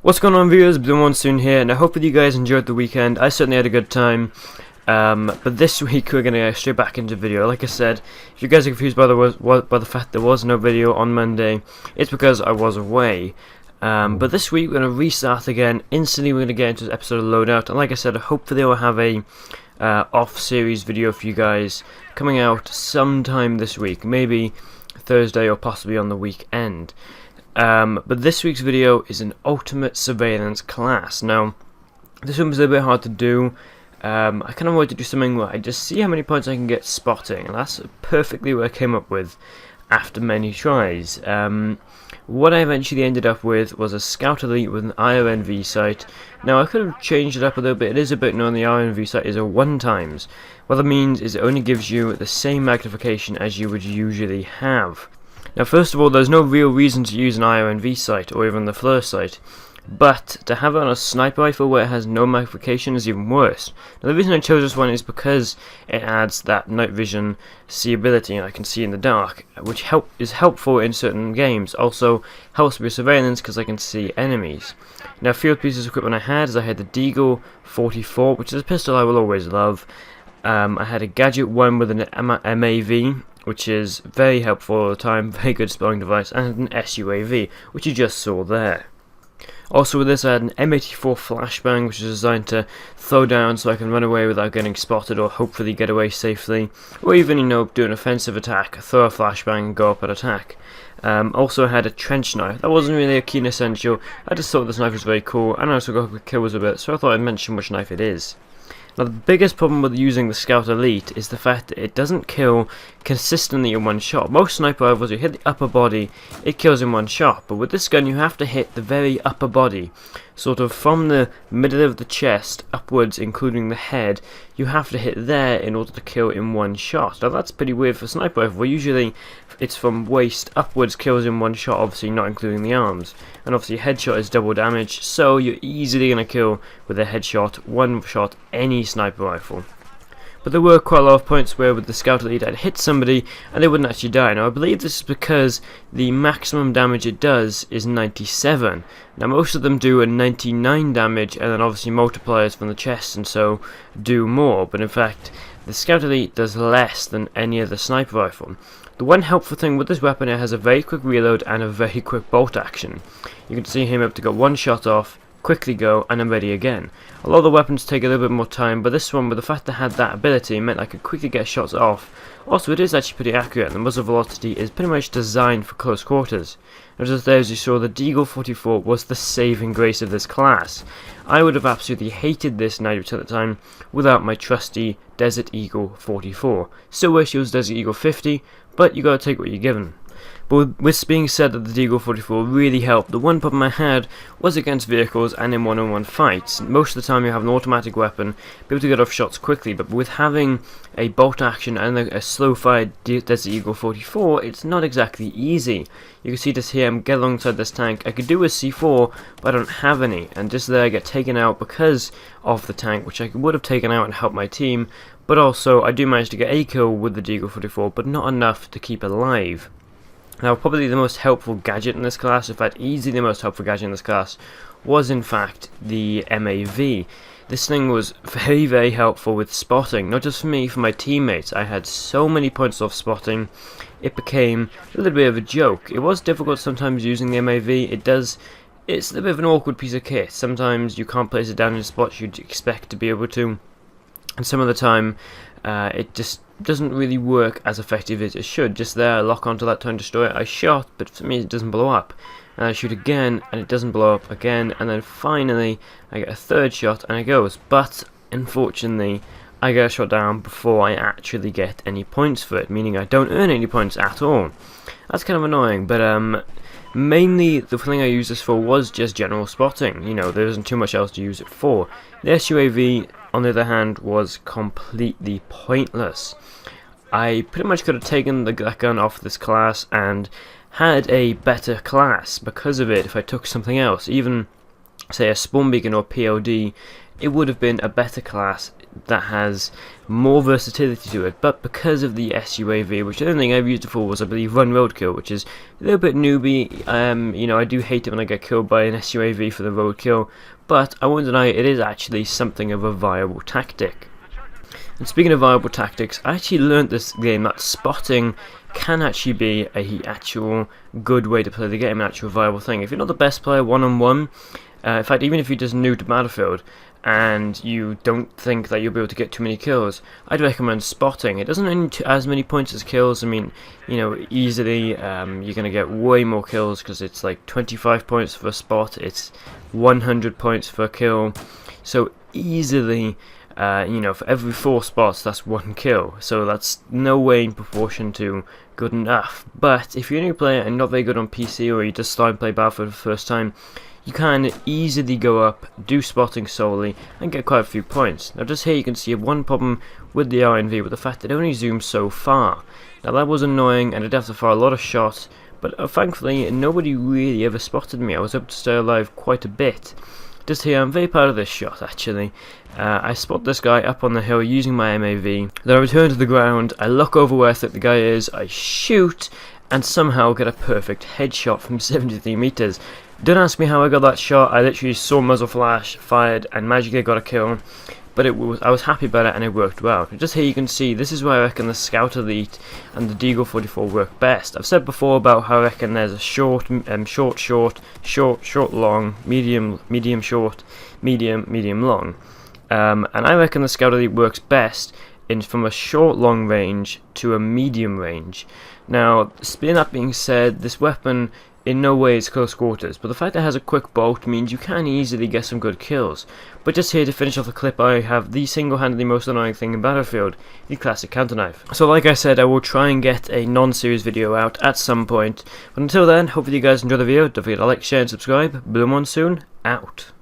What's going on, viewers? Blue Monsoon here, and I hope that you guys enjoyed the weekend. I certainly had a good time. But this week we're gonna go straight back into video. Like I said, if you guys are confused by the fact there was no video on Monday, it's because I was away. But this week we're gonna restart again. Instantly we're gonna get into this episode of Loadout, and like I said, hopefully I'll have a off-series video for you guys coming out sometime this week, maybe Thursday or possibly on the weekend. But this week's video is an ultimate surveillance class. Now, this one was a little bit hard to do. I kind of wanted to do something where I just see how many points I can get spotting, and that's perfectly what I came up with after many tries. What I eventually ended up with was a Scout Elite with an IRNV sight. Now, I could have changed it up a little bit. It is a bit known the IRNV sight is a 1x. What that means is it only gives you the same magnification as you would usually have. Now, first of all, there's no real reason to use an IRNV sight or even the FLIR sight, but to have it on a sniper rifle where it has no magnification is even worse. Now, the reason I chose this one is because it adds that night vision seeability, and I can see in the dark, which is helpful in certain games. Also helps with surveillance because I can see enemies. Now, field pieces of equipment I had the Deagle 44, which is a pistol I will always love. I had a Gadget 1 with an MAV, which is very helpful all the time, very good spelling device, and an SUAV, which you just saw there. Also with this I had an M84 flashbang, which is designed to throw down so I can run away without getting spotted or hopefully get away safely, or even, do an offensive attack, throw a flashbang and go up and attack. Also I had a trench knife. That wasn't really a keen essential, I just thought this knife was very cool, and I also got quick kills a bit, so I thought I'd mention which knife it is. Now, the biggest problem with using the Scout Elite is the fact that it doesn't kill consistently in one shot. Most sniper rifles, you hit the upper body, it kills in one shot, but with this gun you have to hit the very upper body, sort of from the middle of the chest upwards, including the head. You have to hit there in order to kill in one shot. Now, that's pretty weird for sniper rifle, where usually it's from waist upwards, kills in one shot, obviously not including the arms. And obviously headshot is double damage, so you're easily going to kill with a headshot, one shot, any sniper rifle. But there were quite a lot of points where with the Scout Elite I'd hit somebody and they wouldn't actually die. Now, I believe this is because the maximum damage it does is 97. Now, most of them do a 99 damage, and then obviously multipliers from the chest and so do more, but in fact the Scout Elite does less than any other sniper rifle. The one helpful thing with this weapon, it has a very quick reload and a very quick bolt action. You can see him able to get one shot off, quickly go, and I'm ready again. A lot of the weapons take a little bit more time, but this one, with the fact that it had that ability, meant I could quickly get shots off. Also, it is actually pretty accurate, and the muzzle velocity is pretty much designed for close quarters. And just there, as you saw, the Deagle 44 was the saving grace of this class. I would have absolutely hated this 90% of the time without my trusty Desert Eagle 44. Still wish it was Desert Eagle 50, but you gotta take what you're given. But with being said that the Deagle 44 really helped, the one problem I had was against vehicles and in one-on-one fights. Most of the time you have an automatic weapon, be able to get off shots quickly, but with having a bolt action and a slow-fired Desert Eagle 44, it's not exactly easy. You can see this here, I'm getting alongside this tank. I could do a C4, but I don't have any, and just there I get taken out because of the tank, which I would have taken out and helped my team, but also I do manage to get a kill with the Deagle 44, but not enough to keep alive. Now, probably the most helpful gadget in this class, in fact easily the most helpful gadget in this class, was in fact the MAV. This thing was very, very helpful with spotting, not just for me, for my teammates. I had so many points off spotting, it became a little bit of a joke. It was difficult sometimes using the MAV, it's a little bit of an awkward piece of kit. Sometimes you can't place it down in spots you'd expect to be able to, and some of the time it just doesn't really work as effective as it should. Just there, I lock onto that Time Destroyer, I shot, but for me it doesn't blow up. And I shoot again, and it doesn't blow up again, and then finally I get a third shot, and it goes. But, unfortunately, I get a shot down before I actually get any points for it, meaning I don't earn any points at all. That's kind of annoying, but mainly the thing I used this for was just general spotting. There isn't too much else to use it for. The SUAV, on the other hand, was completely pointless. I pretty much could have taken that gun off this class and had a better class because of it. If I took something else, even say a spawn beacon or POD, it would have been a better class that has more versatility to it, but because of the SUAV, which the only thing I've used it for was, I believe, run roadkill, which is a little bit newbie. You know, I do hate it when I get killed by an SUAV for the roadkill, but I won't deny it is actually something of a viable tactic. And speaking of viable tactics, I actually learned this game that spotting can actually be a actual good way to play the game, an actual viable thing. If you're not the best player one-on-one, in fact, even if you're just new to Battlefield and you don't think that you'll be able to get too many kills, I'd recommend spotting. It doesn't earn as many points as kills. I mean, you know, easily you're going to get way more kills because it's like 25 points for a spot, it's 100 points for a kill. So easily, you know, for every 4 spots, that's 1 kill. So that's no way in proportion to good enough. But if you're a new player and not very good on PC, or you just start to play Battlefield for the first time, you can easily go up, do spotting solely, and get quite a few points. Now just here you can see one problem with the RNV, with the fact that it only zooms so far. Now that was annoying, and I'd have to fire a lot of shots, but thankfully nobody really ever spotted me. I was able to stay alive quite a bit. Just here, I'm very proud of this shot actually. I spot this guy up on the hill using my MAV, then I return to the ground, I look over where I think the guy is, I shoot, and somehow get a perfect headshot from 73 meters. Don't ask me how I got that shot. I literally saw muzzle flash, fired, and magically got a kill. But I was happy about it, and it worked well. Just here you can see, this is where I reckon the Scout Elite and the Deagle 44 work best. I've said before about how I reckon there's a short, long, medium, short, medium, long. And I reckon the Scout Elite works best from a short, long range to a medium range. Now, that being said, this weapon in no way is close quarters, but the fact that it has a quick bolt means you can easily get some good kills. But just here to finish off the clip, I have the single-handedly most annoying thing in Battlefield, the classic counter knife. So like I said, I will try and get a non-series video out at some point, but until then, hopefully you guys enjoy the video. Don't forget to like, share and subscribe. Blue Monsoon, out.